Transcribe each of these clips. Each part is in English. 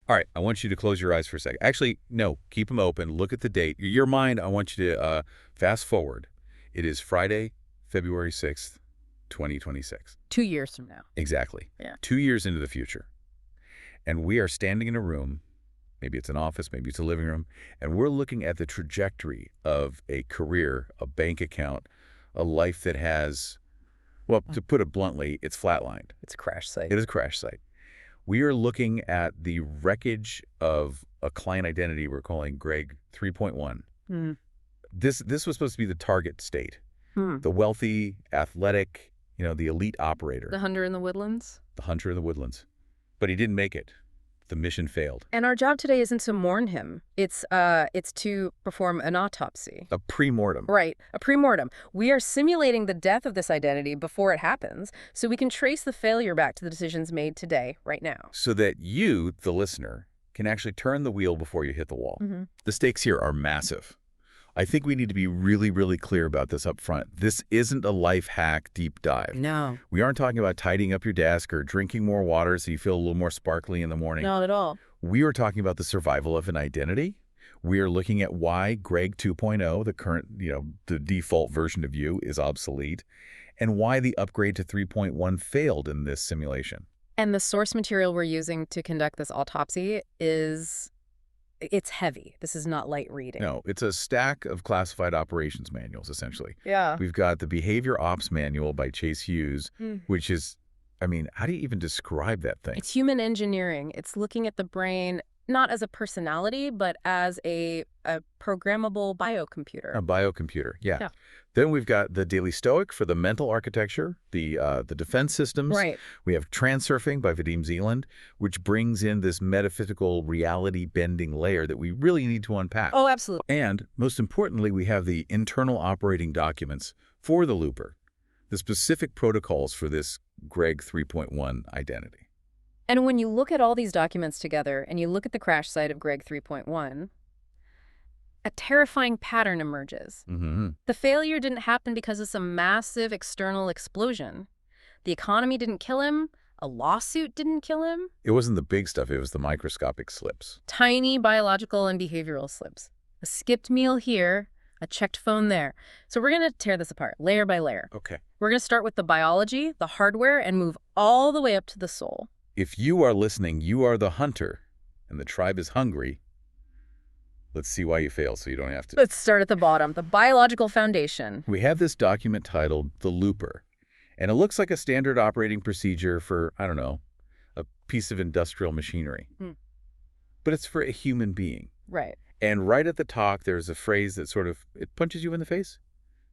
All right, I want you to close your eyes for a second. Actually, no, keep them open. Look at the date. Your mind, I want you to fast forward. It is Friday, February 6th, 2026. 2 years from now. Exactly. Yeah. 2 years into the future. And we are standing in a room, maybe it's an office, maybe it's a living room, and we're looking at the trajectory of a career, a bank account, a life that has, well, to put it bluntly, it's flatlined. It's a crash site. It is a crash site. We are looking at the wreckage of a client identity we're calling Greg 3.1. Mm. This was supposed to be the target state, the wealthy, athletic, the elite operator. The hunter in the woodlands? The hunter in the woodlands. But he didn't make it. The mission failed. And our job today isn't to mourn him. It's to perform an autopsy. A pre-mortem. Right, a pre-mortem. We are simulating the death of this identity before it happens, so we can trace the failure back to the decisions made today, right now. So that you, the listener, can actually turn the wheel before you hit the wall. Mm-hmm. The stakes here are massive. I think we need to be really, really clear about this up front. This isn't a life hack deep dive. No. We aren't talking about tidying up your desk or drinking more water so you feel a little more sparkly in the morning. Not at all. We are talking about the survival of an identity. We are looking at why Greg 2.0, the current, the default version of you, is obsolete, and why the upgrade to 3.1 failed in this simulation. And the source material we're using to conduct this autopsy it's heavy. This is not light reading. No, it's a stack of classified operations manuals, essentially. Yeah. We've got the Behavior Ops Manual by Chase Hughes, which is, how do you even describe that thing? It's human engineering. It's looking at the brain not as a personality, but as a programmable biocomputer. A biocomputer, yeah. Then we've got the Daily Stoic for the mental architecture, the defense systems. Right. We have Transurfing by Vadim Zeland, which brings in this metaphysical reality-bending layer that we really need to unpack. Oh, absolutely. And most importantly, we have the internal operating documents for the looper, the specific protocols for this Greg 3.1 identity. And when you look at all these documents together and you look at the crash site of Greg 3.1, a terrifying pattern emerges. Mm-hmm. The failure didn't happen because of some massive external explosion. The economy didn't kill him. A lawsuit didn't kill him. It wasn't the big stuff. It was the microscopic slips. Tiny biological and behavioral slips. A skipped meal here, a checked phone there. So we're going to tear this apart layer by layer. Okay. We're going to start with the biology, the hardware, and move all the way up to the soul. If you are listening, you are the hunter, and the tribe is hungry. Let's see why you failed so you don't have to. Let's start at the bottom, the biological foundation. We have this document titled The Looper, and it looks like a standard operating procedure for, a piece of industrial machinery. But it's for a human being. Right. And right at the top, there's a phrase that it punches you in the face.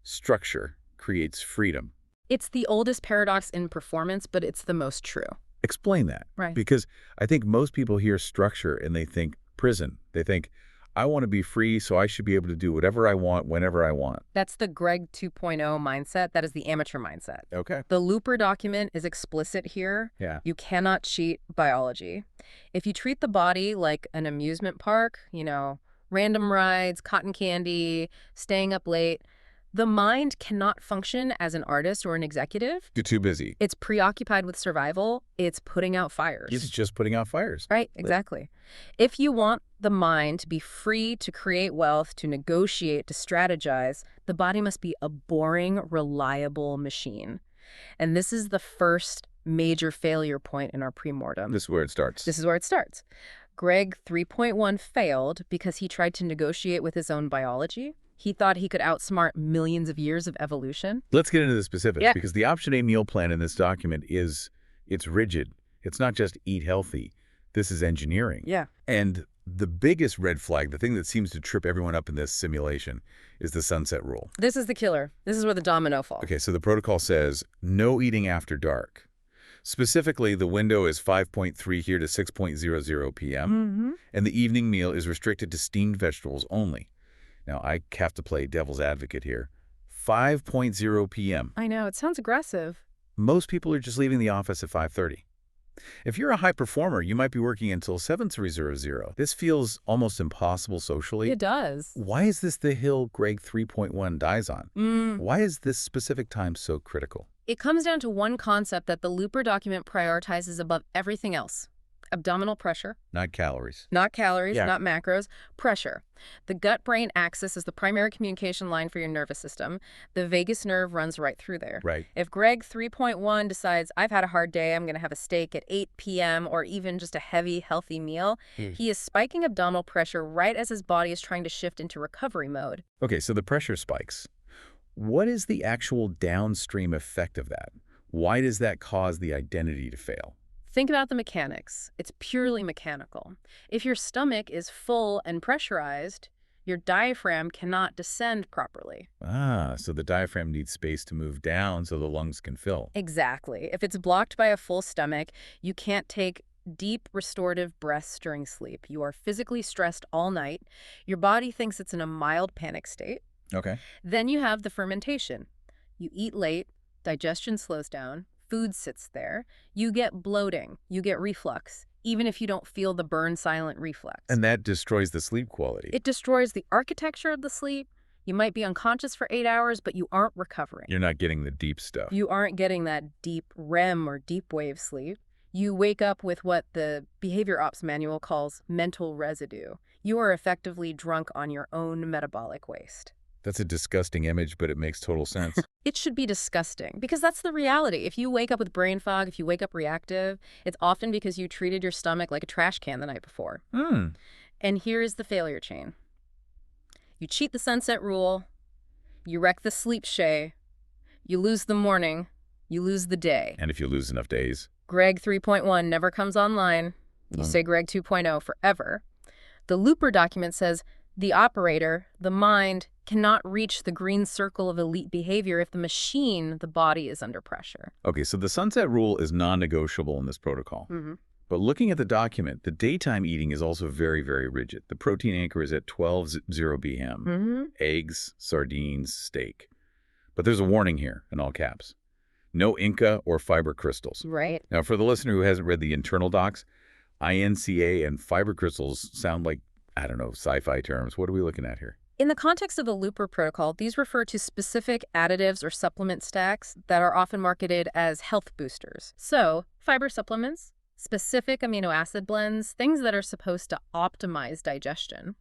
Structure creates freedom. It's the oldest paradox in performance, but it's the most true. Explain that. Right. Because I think most people hear structure and they think prison. They think, I want to be free, so I should be able to do whatever I want, whenever I want. That's the Greg 2.0 mindset. That is the amateur mindset. Okay. The Looper document is explicit here. Yeah. You cannot cheat biology. If you treat the body like an amusement park, random rides, cotton candy, staying up late, the mind cannot function as an artist or an executive. You're too busy. It's preoccupied with survival. It's putting out fires. It's just putting out fires. Right, exactly. If you want the mind to be free to create wealth, to negotiate, to strategize, the body must be a boring, reliable machine. And this is the first major failure point in our pre-mortem. This is where it starts. This is where it starts. Greg 3.1 failed because he tried to negotiate with his own biology. He thought he could outsmart millions of years of evolution. Let's get into the specifics, because the option A meal plan in this document it's rigid. It's not just eat healthy. This is engineering. Yeah. And the biggest red flag, the thing that seems to trip everyone up in this simulation, is the sunset rule. This is the killer. This is where the domino falls. Okay, so the protocol says no eating after dark. Specifically, the window is 5.3 here to 6.00 p.m., and the evening meal is restricted to steamed vegetables only. Now, I have to play devil's advocate here. 5.0 p.m. I know. It sounds aggressive. Most people are just leaving the office at 5:30. If you're a high performer, you might be working until 7:00. This feels almost impossible socially. It does. Why is this the hill Greg 3.1 dies on? Why is this specific time so critical? It comes down to one concept that the Looper document prioritizes above everything else: Abdominal pressure. Not calories. Not calories, Yeah. not macros, pressure. The gut-brain axis is the primary communication line for your nervous system. The vagus nerve runs right through there. Right. If Greg 3.1 decides, I've had a hard day, I'm going to have a steak at 8 p.m. or even just a heavy, healthy meal, he is spiking abdominal pressure right as his body is trying to shift into recovery mode. Okay, so the pressure spikes. What is the actual downstream effect of that? Why does that cause the identity to fail? Think about the mechanics. It's purely mechanical. If your stomach is full and pressurized, your diaphragm cannot descend properly. Ah, so the diaphragm needs space to move down so the lungs can fill. Exactly. If it's blocked by a full stomach, you can't take deep restorative breaths during sleep. You are physically stressed all night. Your body thinks it's in a mild panic state. Okay. Then you have the fermentation. You eat late, digestion slows down, food sits there, you get bloating, you get reflux, even if you don't feel the burn-silent reflex. And that destroys the sleep quality. It destroys the architecture of the sleep. You might be unconscious for 8 hours, but you aren't recovering. You're not getting the deep stuff. You aren't getting that deep REM or deep wave sleep. You wake up with what the behavior ops manual calls mental residue. You are effectively drunk on your own metabolic waste. That's a disgusting image, but it makes total sense. It should be disgusting because that's the reality. If you wake up with brain fog, if you wake up reactive, it's often because you treated your stomach like a trash can the night before. And here is the failure chain. You cheat the sunset rule, you wreck the sleep shay, you lose the morning, you lose the day. And if you lose enough days. Greg 3.1 never comes online. You say Greg 2.0 forever. The Looper document says the operator, the mind, cannot reach the green circle of elite behavior if the machine, the body, is under pressure. Okay, so the sunset rule is non-negotiable in this protocol. But looking at the document, the daytime eating is also very, very rigid. The protein anchor is at 12:0 p.m. Eggs, sardines, steak. But there's a warning here, in all caps. No Inca or fiber crystals. Right. Now, for the listener who hasn't read the internal docs, INCA and fiber crystals sound like, I don't know, sci-fi terms. What are we looking at here? In the context of the Looper protocol, these refer to specific additives or supplement stacks that are often marketed as health boosters. So, fiber supplements, specific amino acid blends, things that are supposed to optimize digestion.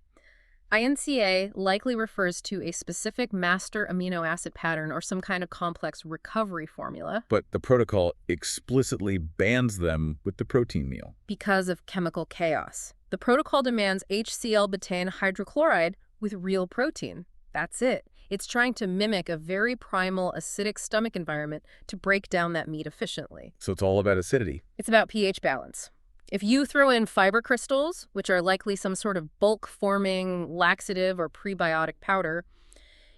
INCA likely refers to a specific master amino acid pattern or some kind of complex recovery formula. But the protocol explicitly bans them with the protein meal. Because of chemical chaos. The protocol demands HCl-betaine hydrochloride with real protein. That's it. It's trying to mimic a very primal acidic stomach environment to break down that meat efficiently. So it's all about acidity. It's about pH balance. If you throw in fiber crystals, which are likely some sort of bulk-forming laxative or prebiotic powder,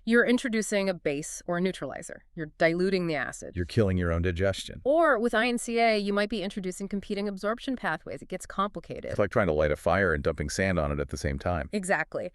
you're introducing a base or a neutralizer. You're diluting the acid. You're killing your own digestion. Or with INCA, you might be introducing competing absorption pathways. It gets complicated. It's like trying to light a fire and dumping sand on it at the same time. Exactly.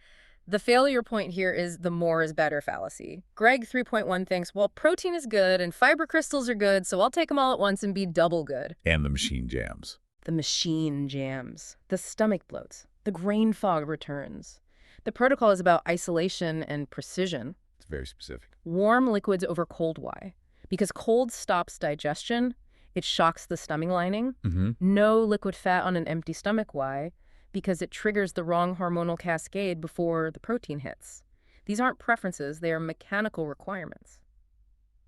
The failure point here is the more is better fallacy. Greg 3.1 thinks, well, protein is good and fiber crystals are good, so I'll take them all at once and be double good. And the machine jams. The machine jams. The stomach bloats. The grain fog returns. The protocol is about isolation and precision. It's very specific. Warm liquids over cold. Why? Because cold stops digestion. It shocks the stomach lining. No liquid fat on an empty stomach. Why? Because it triggers the wrong hormonal cascade before the protein hits. These aren't preferences. They are mechanical requirements.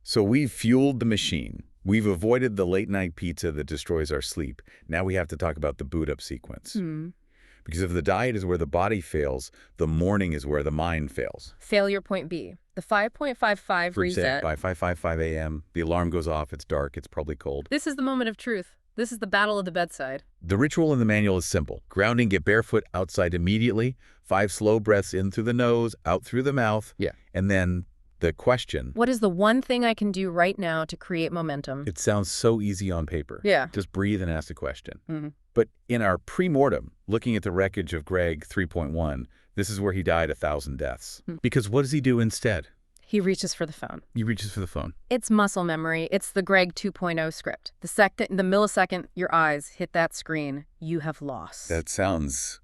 So we've fueled the machine. We've avoided the late-night pizza that destroys our sleep. Now we have to talk about the boot-up sequence. Because if the diet is where the body fails, the morning is where the mind fails. Failure point B. The 5.55 reset. By 5:55 a.m., the alarm goes off, it's dark, it's probably cold. This is the moment of truth. This is the battle of the bedside. The ritual in the manual is simple. Grounding, get barefoot outside immediately, 5 slow breaths in through the nose, out through the mouth, and then the question. What is the one thing I can do right now to create momentum? It sounds so easy on paper. Yeah. Just breathe and ask the question. But in our pre-mortem, looking at the wreckage of Greg 3.1, this is where he died 1,000 deaths. Because what does he do instead? He reaches for the phone. He reaches for the phone. It's muscle memory. It's the Greg 2.0 script. The millisecond your eyes hit that screen, you have lost. That sounds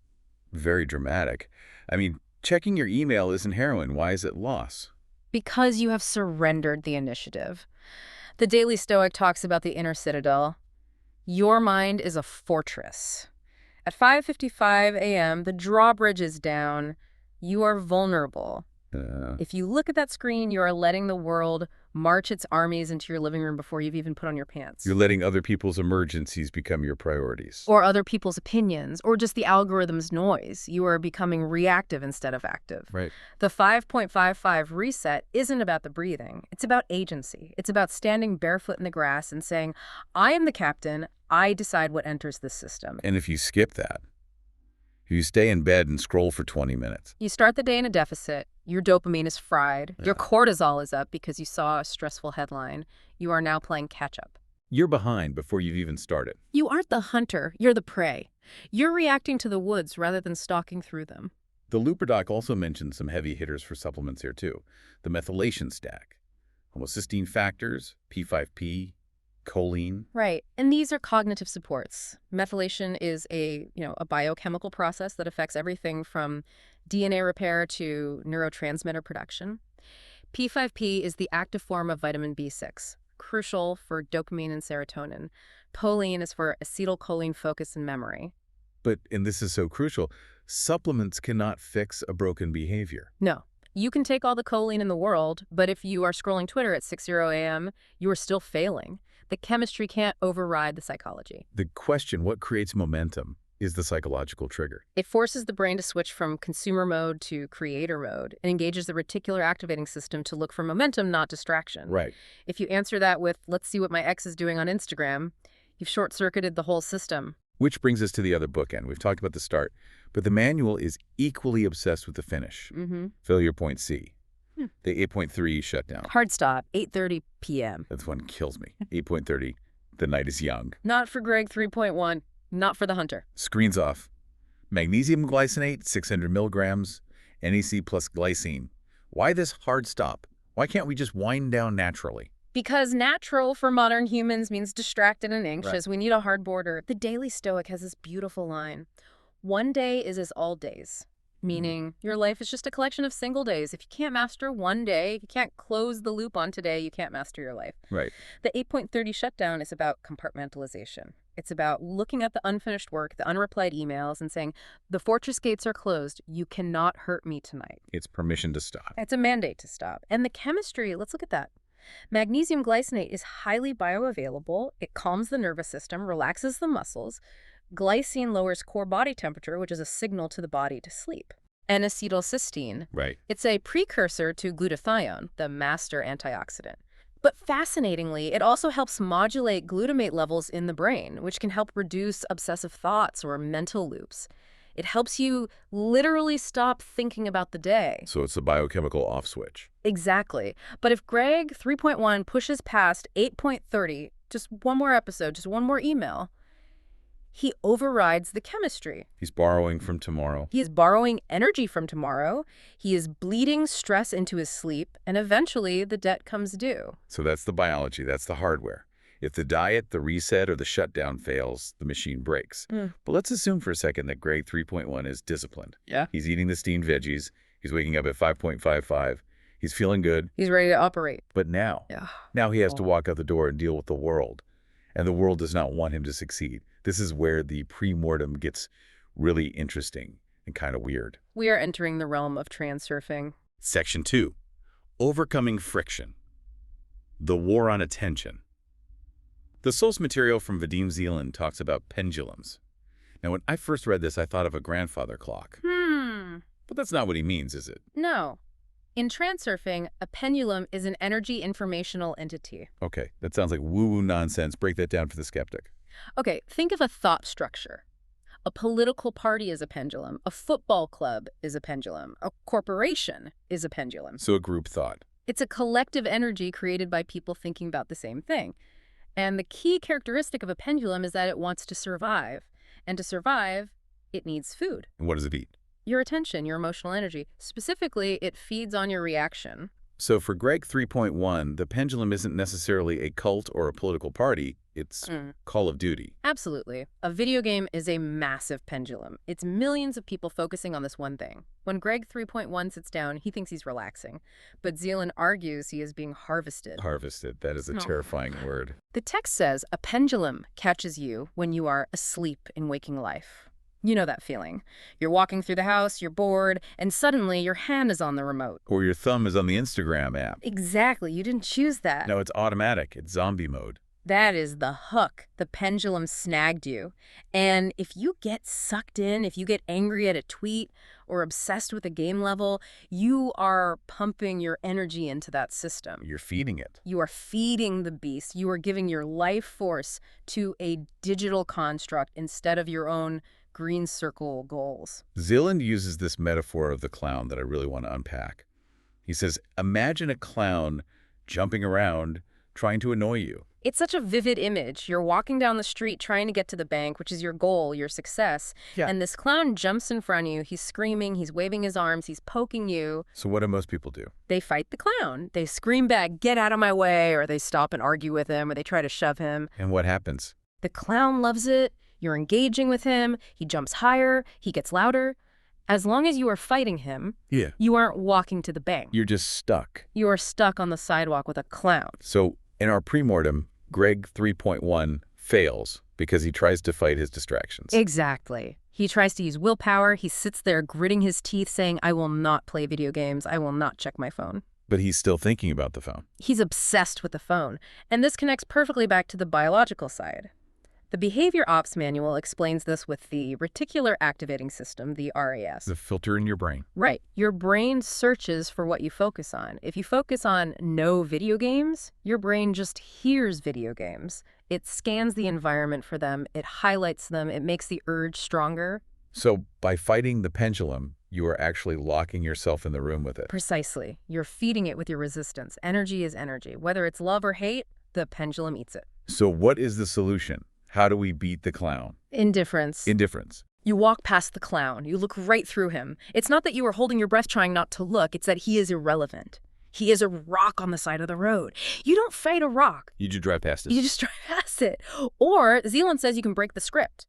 very dramatic. I mean, checking your email isn't heroin. Why is it loss? Because you have surrendered the initiative. The Daily Stoic talks about the inner citadel. Your mind is a fortress. At 5:55 a.m., the drawbridge is down. You are vulnerable. If you look at that screen, you are letting the world march its armies into your living room before you've even put on your pants. You're letting other people's emergencies become your priorities. Or other people's opinions, or just the algorithm's noise. You are becoming reactive instead of active. Right. The 5.55 reset isn't about the breathing. It's about agency. It's about standing barefoot in the grass and saying, I am the captain. I decide what enters this system. And if you skip that, if you stay in bed and scroll for 20 minutes. You start the day in a deficit. Your dopamine is fried. Your cortisol is up because you saw a stressful headline. You are now playing catch-up. You're behind before you've even started. You aren't the hunter. You're the prey. You're reacting to the woods rather than stalking through them. The Looper doc also mentioned some heavy hitters for supplements here too. The methylation stack, homocysteine factors, P5P, choline. Right. And these are cognitive supports. Methylation is a biochemical process that affects everything from DNA repair to neurotransmitter production. P5P is the active form of vitamin B6, crucial for dopamine and serotonin. Choline is for acetylcholine focus and memory. But, and this is so crucial, supplements cannot fix a broken behavior. No. You can take all the choline in the world, but if you are scrolling Twitter at 6:00 a.m., you are still failing. The chemistry can't override the psychology. The question, what creates momentum, is the psychological trigger. It forces the brain to switch from consumer mode to creator mode and engages the reticular activating system to look for momentum, not distraction. Right. If you answer that with, let's see what my ex is doing on Instagram, you've short-circuited the whole system. Which brings us to the other bookend. We've talked about the start, but the manual is equally obsessed with the finish. Failure point C. The 8.3 shutdown. Hard stop, 8:30 p.m. That's one kills me. 8.30, the night is young. Not for Greg 3.1, not for the hunter. Screens off. Magnesium glycinate, 600 milligrams, NEC plus glycine. Why this hard stop? Why can't we just wind down naturally? Because natural for modern humans means distracted and anxious. Right. We need a hard border. The Daily Stoic has this beautiful line. One day is as all days. Meaning your life is just a collection of single days. If you can't master one day, if you can't close the loop on today, you can't master your life. Right. The 8.30 shutdown is about compartmentalization. It's about looking at the unfinished work, the unreplied emails, and saying, the fortress gates are closed. You cannot hurt me tonight. It's permission to stop. It's a mandate to stop. And the chemistry, let's look at that. Magnesium glycinate is highly bioavailable. It calms the nervous system, relaxes the muscles. Glycine lowers core body temperature, which is a signal to the body to sleep. And acetylcysteine. Right. It's a precursor to glutathione, the master antioxidant. But fascinatingly, it also helps modulate glutamate levels in the brain, which can help reduce obsessive thoughts or mental loops. It helps you literally stop thinking about the day. So it's a biochemical off switch. Exactly. But if Greg 3.1 pushes past 8.30, just one more episode, just one more email, he overrides the chemistry. He's borrowing from tomorrow. He is borrowing energy from tomorrow. He is bleeding stress into his sleep, and eventually the debt comes due. So that's the biology, that's the hardware. If the diet, the reset, or the shutdown fails, the machine breaks. But let's assume for a second that Greg 3.1 is disciplined. Yeah. He's eating the steamed veggies. He's waking up at 5.55. He's feeling good. He's ready to operate. But now he has to walk out the door and deal with the world. And the world does not want him to succeed. This is where the pre-mortem gets really interesting and kind of weird. We are entering the realm of transurfing. Section 2, overcoming friction. The war on attention. The source material from Vadim Zeland talks about pendulums. Now, when I first read this, I thought of a grandfather clock. But that's not what he means, is it? No. In transurfing, a pendulum is an energy informational entity. Okay, that sounds like woo-woo nonsense. Break that down for the skeptic. Okay, think of a thought structure. A political party is a pendulum. A football club is a pendulum. A corporation is a pendulum. So a group thought. It's a collective energy created by people thinking about the same thing. And the key characteristic of a pendulum is that it wants to survive. And to survive, it needs food. And what does it eat? Your attention, your emotional energy. Specifically, it feeds on your reaction. So for Greg 3.1, the pendulum isn't necessarily a cult or a political party. It's Call of Duty. Absolutely. A video game is a massive pendulum. It's millions of people focusing on this one thing. When Greg 3.1 sits down, he thinks he's relaxing. But Zeland argues he is being harvested. Harvested. That is a terrifying word. The text says a pendulum catches you when you are asleep in waking life. You know that feeling. You're walking through the house, you're bored, and suddenly your hand is on the remote. Or your thumb is on the Instagram app. Exactly, you didn't choose that. No, it's automatic. It's zombie mode. That is the hook. The pendulum snagged you. And if you get sucked in, if you get angry at a tweet or obsessed with a game level, you are pumping your energy into that system. You're feeding it. You are feeding the beast. You are giving your life force to a digital construct instead of your own green circle goals. Zealand uses this metaphor of the clown that I really want to unpack. He says, imagine a clown jumping around trying to annoy you. It's such a vivid image. You're walking down the street trying to get to the bank, which is your goal, your success. Yeah. And this clown jumps in front of you. He's screaming, he's waving his arms, he's poking you. So what do most people do? They fight the clown. They scream back, get out of my way, or they stop and argue with him, or they try to shove him. And what happens? The clown loves it. You're engaging with him. He jumps higher. He gets louder. As long as you are fighting him, you aren't walking to the bank. You're just stuck. You are stuck on the sidewalk with a clown. So in our pre-mortem, Greg 3.1 fails because he tries to fight his distractions. Exactly. He tries to use willpower. He sits there gritting his teeth saying, I will not play video games. I will not check my phone. But he's still thinking about the phone. He's obsessed with the phone. And this connects perfectly back to the biological side. The Behavior Ops Manual explains this with the reticular activating system, the RAS. The filter in your brain. Right. Your brain searches for what you focus on. If you focus on no video games, your brain just hears video games. It scans the environment for them. It highlights them. It makes the urge stronger. So by fighting the pendulum, you are actually locking yourself in the room with it. Precisely. You're feeding it with your resistance. Energy is energy. Whether it's love or hate, the pendulum eats it. So what is the solution? How do we beat the clown? Indifference. Indifference. You walk past the clown. You look right through him. It's not that you are holding your breath trying not to look. It's that he is irrelevant. He is a rock on the side of the road. You don't fight a rock. You just drive past it. You just drive past it. Or Zealand says you can break the script.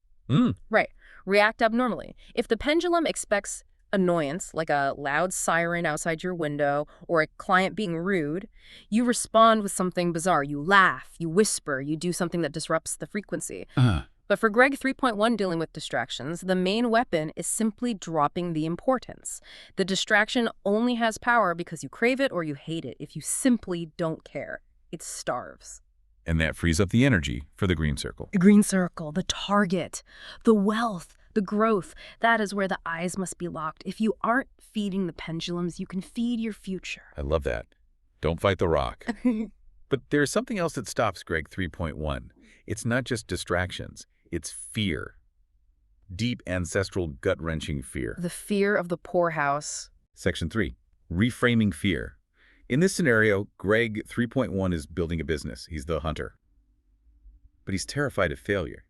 Right. React abnormally. If the pendulum expects annoyance, like a loud siren outside your window or a client being rude, you respond with something bizarre. You laugh, you whisper, you do something that disrupts the frequency. But for Greg 3.1 dealing with distractions, the main weapon is simply dropping the importance. The distraction only has power because you crave it or you hate it. If you simply don't care, it starves. And that frees up the energy for the green circle. The green circle, the target, the wealth, the growth, that is where the eyes must be locked. If you aren't feeding the pendulums, you can feed your future. I love that. Don't fight the rock. But there's something else that stops Greg 3.1. It's not just distractions. It's fear. Deep, ancestral, gut-wrenching fear. The fear of the poorhouse. Section 3. Reframing fear. In this scenario, Greg 3.1 is building a business. He's the hunter. But he's terrified of failure.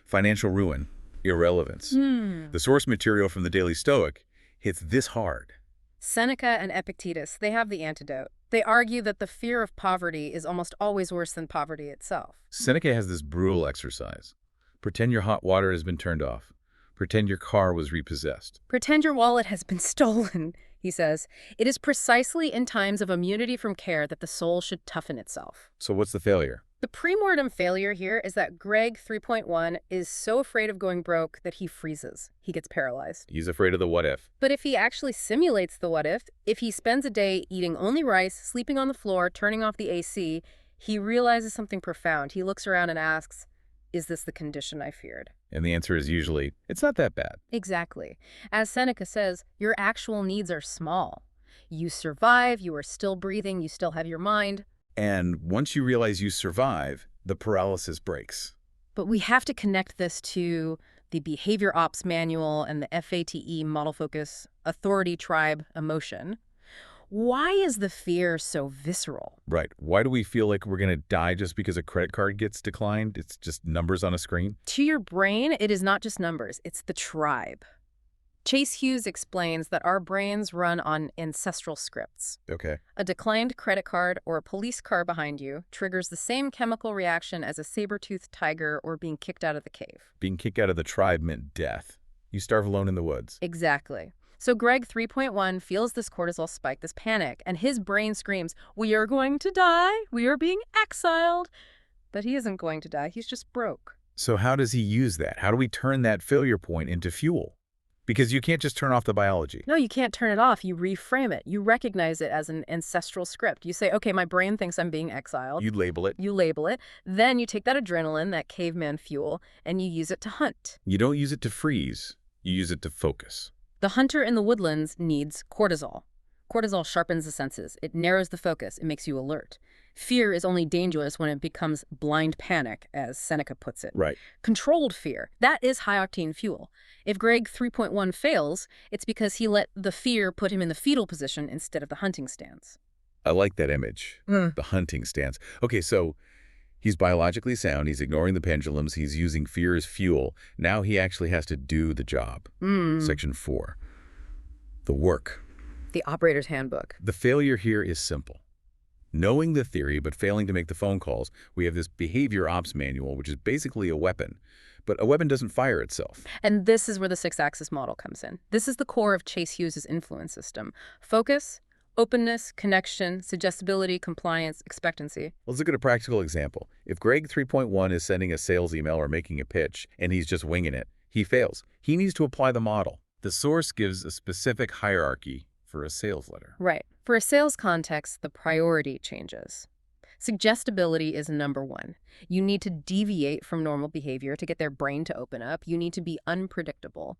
Financial ruin. Irrelevance. The source material from the Daily Stoic hits this hard. Seneca and Epictetus, they have the antidote. They argue that the fear of poverty is almost always worse than poverty itself. Seneca has this brutal exercise. Pretend your hot water has been turned off. Pretend your car was repossessed. Pretend your wallet has been stolen, he says. It is precisely in times of immunity from care that the soul should toughen itself. So what's the failure? The pre-mortem failure here is that Greg 3.1 is so afraid of going broke that he freezes. He gets paralyzed. He's afraid of the what if. But if he actually simulates the what if he spends a day eating only rice, sleeping on the floor, turning off the AC, he realizes something profound. He looks around and asks, is this the condition I feared? And the answer is usually, it's not that bad. Exactly. As Seneca says, your actual needs are small. You survive, you are still breathing, you still have your mind. And once you realize you survive, the paralysis breaks. But we have to connect this to the Behavior Ops Manual and the FATE Model Focus Authority Tribe Emotion. Why is the fear so visceral? Right. Why do we feel like we're going to die just because a credit card gets declined? It's just numbers on a screen? To your brain, it is not just numbers. It's the tribe. Chase Hughes explains that our brains run on ancestral scripts. Okay. A declined credit card or a police car behind you triggers the same chemical reaction as a saber-toothed tiger or being kicked out of the cave. Being kicked out of the tribe meant death. You starve alone in the woods. Exactly. So Greg 3.1 feels this cortisol spike, this panic, and his brain screams, we are going to die. We are being exiled. But he isn't going to die. He's just broke. So how does he use that? How do we turn that failure point into fuel? Because you can't just turn off the biology. No, you can't turn it off. You reframe it. You recognize it as an ancestral script. You say, okay, my brain thinks I'm being exiled. You label it. You label it. Then you take that adrenaline, that caveman fuel, and you use it to hunt. You don't use it to freeze. You use it to focus. The hunter in the woodlands needs cortisol. Cortisol sharpens the senses. It narrows the focus. It makes you alert. Fear is only dangerous when it becomes blind panic, as Seneca puts it. Right. Controlled fear, that is high-octane fuel. If Greg 3.1 fails, it's because he let the fear put him in the fetal position instead of the hunting stance. I like that image, the hunting stance. Okay, so he's biologically sound. He's ignoring the pendulums. He's using fear as fuel. Now he actually has to do the job. Section 4, the work. The operator's handbook. The failure here is simple. Knowing the theory but failing to make the phone calls, we have this behavior ops manual, which is basically a weapon. But a weapon doesn't fire itself. And this is where the six-axis model comes in. This is the core of Chase Hughes' influence system. Focus, openness, connection, suggestibility, compliance, expectancy. Let's look at a practical example. If Greg 3.1 is sending a sales email or making a pitch, and he's just winging it, he fails. He needs to apply the model. The source gives a specific hierarchy for a sales letter. Right. For a sales context, the priority changes. Suggestibility is number one. You need to deviate from normal behavior to get their brain to open up. You need to be unpredictable.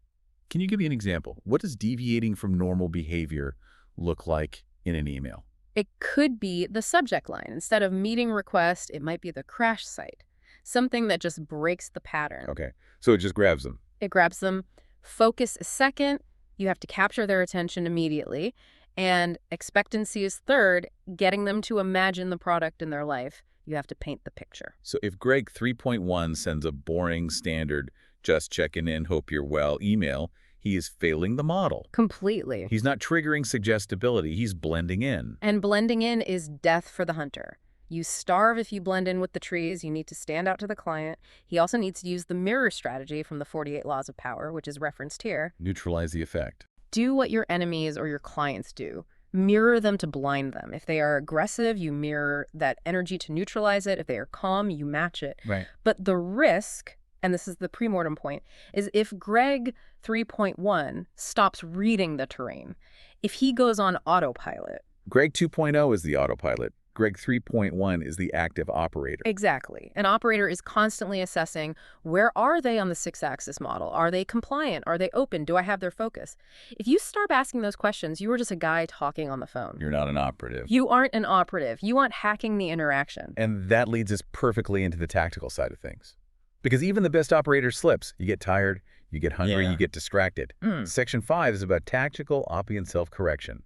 Can you give me an example? What does deviating from normal behavior look like in an email? It could be the subject line. Instead of meeting request, it might be the crash site. Something that just breaks the pattern. Okay, so it just grabs them. It grabs them. Focus is second. You have to capture their attention immediately. And expectancy is third, getting them to imagine the product in their life. You have to paint the picture. So if Greg 3.1 sends a boring, standard, just checking in, hope you're well email, he is failing the model. Completely. He's not triggering suggestibility. He's blending in. And blending in is death for the hunter. You starve if you blend in with the trees. You need to stand out to the client. He also needs to use the mirror strategy from the 48 Laws of Power, which is referenced here. Neutralize the effect. Do what your enemies or your clients do. Mirror them to blind them. If they are aggressive, you mirror that energy to neutralize it. If they are calm, you match it. Right. But the risk, and this is the pre-mortem point, is if Greg 3.1 stops reading the terrain, if he goes on autopilot. Greg 2.0 is the autopilot. Greg 3.1 is the active operator. Exactly. An operator is constantly assessing, where are they on the six-axis model? Are they compliant? Are they open? Do I have their focus? If you start asking those questions, you are just a guy talking on the phone. You're not an operative. You aren't an operative. You aren't hacking the interaction. And that leads us perfectly into the tactical side of things. Because even the best operator slips. You get tired, you get hungry, you get distracted. Section 5 is about tactical Oppian self-correction.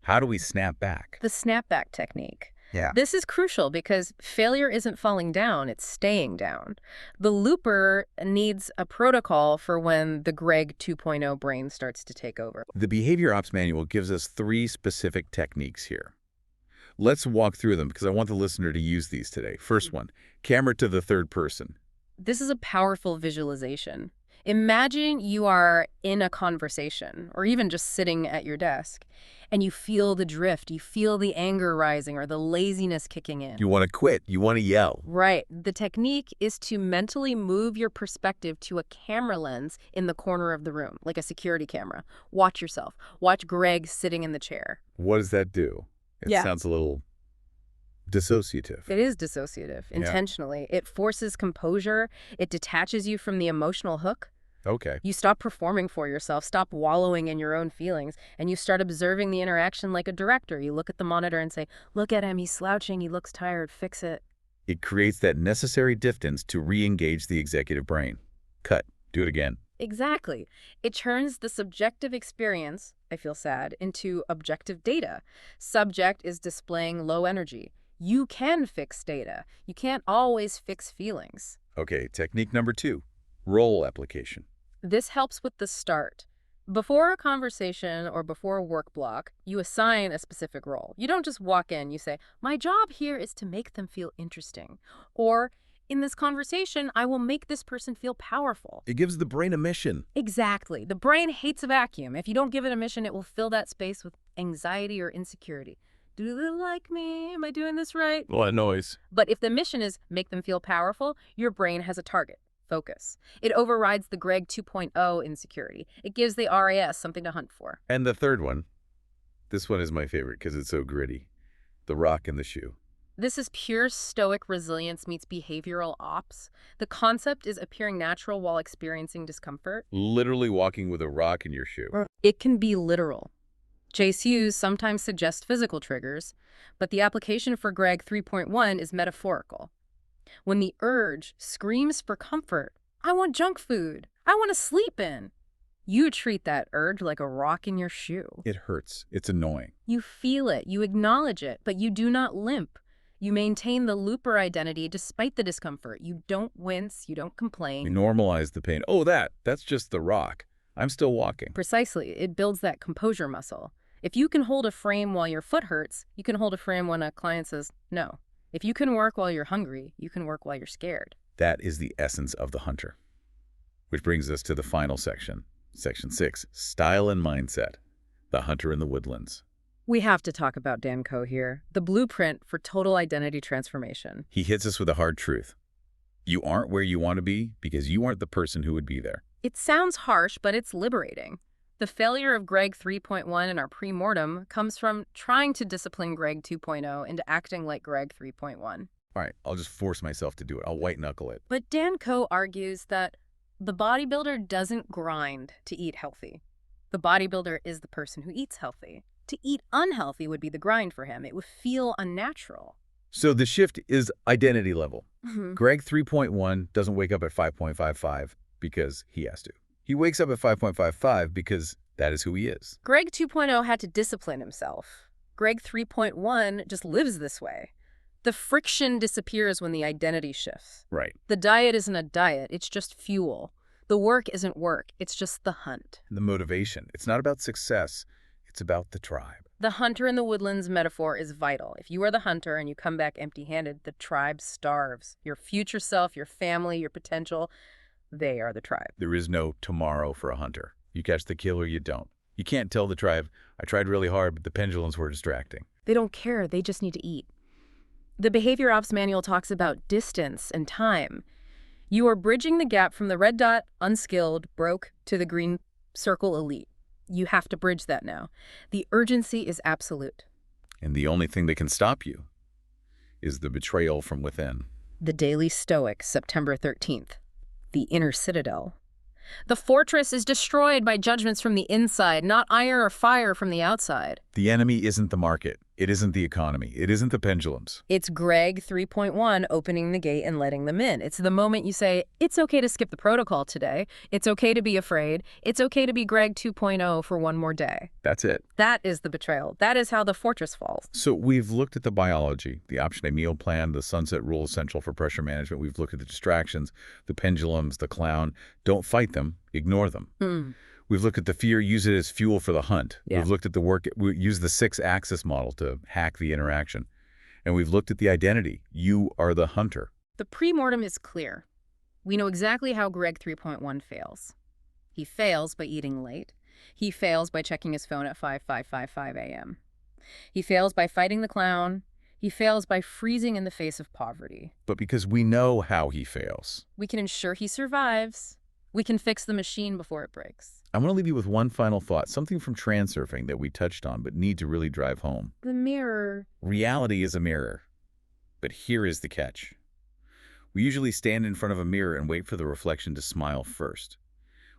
How do we snap back? The snapback technique. Yeah. This is crucial because failure isn't falling down, it's staying down. The looper needs a protocol for when the Greg 2.0 brain starts to take over. The Behavior Ops Manual gives us 3 specific techniques here. Let's walk through them because I want the listener to use these today. First one, camera to the third person. This is a powerful visualization. Imagine you are in a conversation or even just sitting at your desk and you feel the drift, you feel the anger rising or the laziness kicking in. You want to quit, you want to yell. Right. The technique is to mentally move your perspective to a camera lens in the corner of the room, like a security camera. Watch yourself. Watch Greg sitting in the chair. What does that do? It sounds a little dissociative. It is dissociative, intentionally. It forces composure. It detaches you from the emotional hook. Okay. You stop performing for yourself, stop wallowing in your own feelings, and you start observing the interaction like a director. You look at the monitor and say, look at him, he's slouching, he looks tired, fix it. It creates that necessary distance to re-engage the executive brain. Cut. Do it again. Exactly. It turns the subjective experience, I feel sad, into objective data. Subject is displaying low energy. You can fix data. You can't always fix feelings. Okay, technique number 2, role application. This helps with the start. Before a conversation or before a work block, you assign a specific role. You don't just walk in, you say, my job here is to make them feel interesting. Or, in this conversation, I will make this person feel powerful. It gives the brain a mission. Exactly. The brain hates a vacuum. If you don't give it a mission, it will fill that space with anxiety or insecurity. do they like me? Am I doing this right? A lot of noise. But if the mission is make them feel powerful, your brain has a target. Focus. It overrides the Greg 2.0 insecurity. It gives the RAS something to hunt for. And the third one, this one is my favorite because it's so gritty. The rock in the shoe. This is pure stoic resilience meets behavioral ops. The concept is appearing natural while experiencing discomfort. Literally walking with a rock in your shoe. It can be literal. Hughes sometimes suggests physical triggers, but the application for Greg 3.1 is metaphorical. When the urge screams for comfort, I want junk food, I want to sleep in, you treat that urge like a rock in your shoe. It hurts. It's annoying. You feel it, you acknowledge it, but you do not limp. You maintain the looper identity despite the discomfort. You don't wince, you don't complain. We normalize the pain. Oh, that's just the rock. I'm still walking. Precisely. It builds that composure muscle. If you can hold a frame while your foot hurts, you can hold a frame when a client says no. If you can work while you're hungry, you can work while you're scared. That is the essence of the hunter. Which brings us to the final section. Section 6, Style and Mindset. The Hunter in the Woodlands. We have to talk about Dan Coe here, the blueprint for total identity transformation. He hits us with a hard truth. You aren't where you want to be because you aren't the person who would be there. It sounds harsh, but it's liberating. The failure of Greg 3.1 in our pre-mortem comes from trying to discipline Greg 2.0 into acting like Greg 3.1. All right, I'll just force myself to do it. I'll white-knuckle it. But Dan Coe argues that the bodybuilder doesn't grind to eat healthy. The bodybuilder is the person who eats healthy. To eat unhealthy would be the grind for him. It would feel unnatural. So the shift is identity level. Mm-hmm. Greg 3.1 doesn't wake up at 5.55 because he has to. He wakes up at 5.55 because that is who he is. Greg 2.0 had to discipline himself. Greg 3.1 just lives this way. The friction disappears when the identity shifts. Right. The diet isn't a diet, it's just fuel. The work isn't work, it's just the hunt. The motivation. It's not about success. It's about the tribe. The hunter in the woodlands metaphor is vital. If you are the hunter and you come back empty-handed, the tribe starves. Your future self, your family, your potential, they are the tribe. There is no tomorrow for a hunter. You catch the kill or you don't. You can't tell the tribe, I tried really hard, but the pendulums were distracting. They don't care, they just need to eat. The Behavior Ops Manual talks about distance and time. You are bridging the gap from the red dot, unskilled, broke, to the green circle, elite. You have to bridge that now. The urgency is absolute. And the only thing that can stop you is the betrayal from within. The Daily Stoic, September 13th. The inner citadel. The fortress is destroyed by judgments from the inside, not iron or fire from the outside. The enemy isn't the market. It isn't the economy. It isn't the pendulums. It's Greg 3.1 opening the gate and letting them in. It's the moment you say, it's okay to skip the protocol today. It's okay to be afraid. It's okay to be Greg 2.0 for one more day. That's it. That is the betrayal. That is how the fortress falls. So we've looked at the biology, the option A meal plan, the sunset rule essential for pressure management. We've looked at the distractions, the pendulums, the clown. Don't fight them. Ignore them. We've looked at the fear, use it as fuel for the hunt. Yeah. We've looked at the work, we use the 6-axis model to hack the interaction. And we've looked at the identity. You are the hunter. The pre-mortem is clear. We know exactly how Greg 3.1 fails. He fails by eating late. He fails by checking his phone at 5:55 a.m. He fails by fighting the clown. He fails by freezing in the face of poverty. But because we know how he fails, We can ensure he survives. We can fix the machine before it breaks. I want to leave you with one final thought, something from Transurfing that we touched on but need to really drive home. The mirror. Reality is a mirror. But here is the catch. We usually stand in front of a mirror and wait for the reflection to smile first.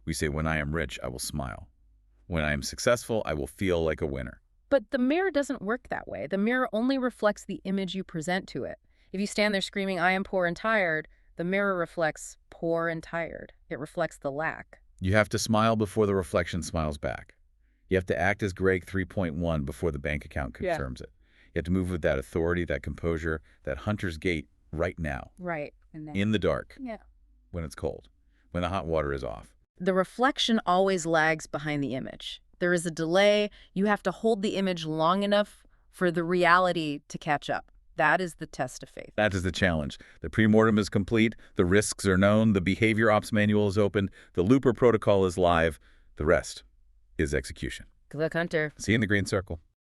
We say, when I am rich, I will smile. When I am successful, I will feel like a winner. But the mirror doesn't work that way. The mirror only reflects the image you present to it. If you stand there screaming, I am poor and tired, the mirror reflects poor and tired. It reflects the lack. You have to smile before the reflection smiles back. You have to act as Greg 3.1 before the bank account confirms it. You have to move with that authority, that composure, that hunter's gait right now. Right. And then, In the dark. yeah. When it's cold. When the hot water is off. The reflection always lags behind the image. There is a delay. You have to hold the image long enough for the reality to catch up. That is the test of faith. That is the challenge. The pre-mortem is complete. The risks are known. The behavior ops manual is open. The looper protocol is live. The rest is execution. Good luck, Hunter. See you in the green circle.